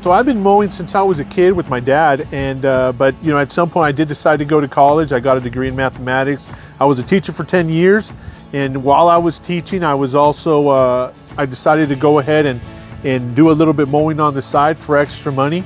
So I've been mowing since I was a kid with my dad, and but you know, at some point I did decide to go to college. I got a degree in mathematics. I was a teacher for 10 years, and while I was teaching, I was also I decided to go ahead and do a little bit mowing on the side for extra money.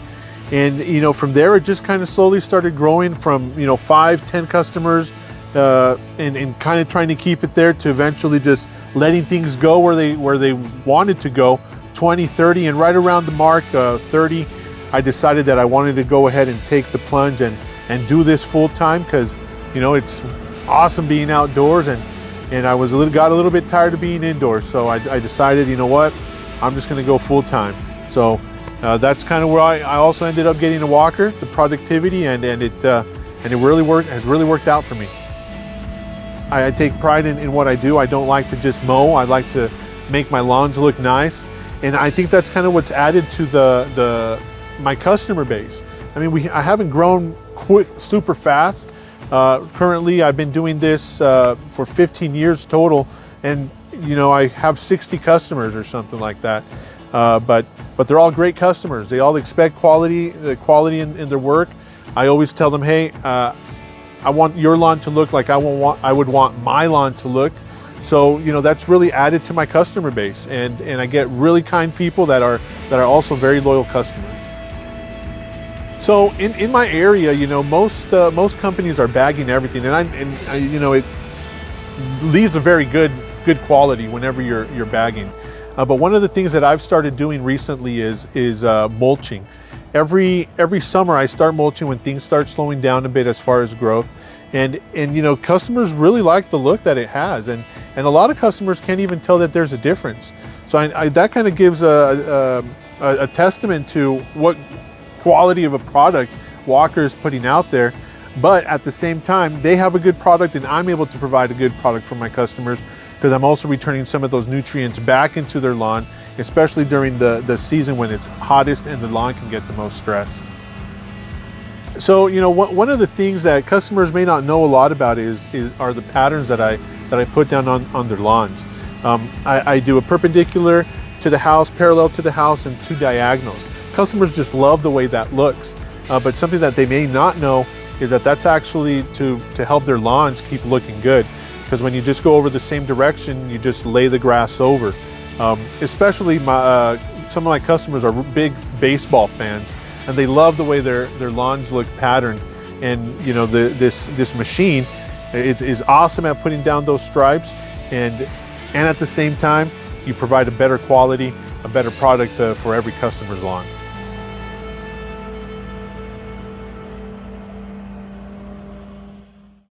And you know, from there it just kind of slowly started growing from, you know, 5-10 customers, and kind of trying to keep it there, to eventually just letting things go where they wanted to go, 20, 30, and right around the mark 30, I decided that I wanted to go ahead and take the plunge and do this full time, because you know, it's awesome being outdoors, and I got a little bit tired of being indoors. So I decided, you know what, I'm just going to go full time. So that's kind of where I also ended up getting a walker, the productivity, and it has really worked out for me. I take pride in what I do. I don't like to just mow. I like to make my lawns look nice. And I think that's kind of what's added to my customer base. I mean, I haven't grown super fast. Currently, I've been doing this for 15 years total, and you know, I have 60 customers or something like that. But they're all great customers. They all expect the quality in their work. I always tell them, hey, I want your lawn to look like I would want my lawn to look. So you know, that's really added to my customer base, and I get really kind people that are also very loyal customers. So in my area, you know, most companies are bagging everything, and you know, it leaves a very good quality whenever you're bagging. But one of the things that I've started doing recently is mulching. Every summer I start mulching when things start slowing down a bit as far as growth, and you know, customers really like the look that it has, and a lot of customers can't even tell that there's a difference. So that kind of gives a testament to what quality of a product Walker is putting out there. But at the same time, they have a good product, and I'm able to provide a good product for my customers, because I'm also returning some of those nutrients back into their lawn, especially during the season when it's hottest and the lawn can get the most stressed. So you know, one of the things that customers may not know a lot about are the patterns that I put down on their lawns. I do a perpendicular to the house, parallel to the house, and 2 diagonals. Customers just love the way that looks, but something that they may not know is that that's actually to help their lawns keep looking good, because when you just go over the same direction, you just lay the grass over. Especially some of my customers are big baseball fans, and they love the way their lawns look patterned. And you know, this machine, it is awesome at putting down those stripes, and at the same time, you provide a better quality, a better product for every customer's lawn.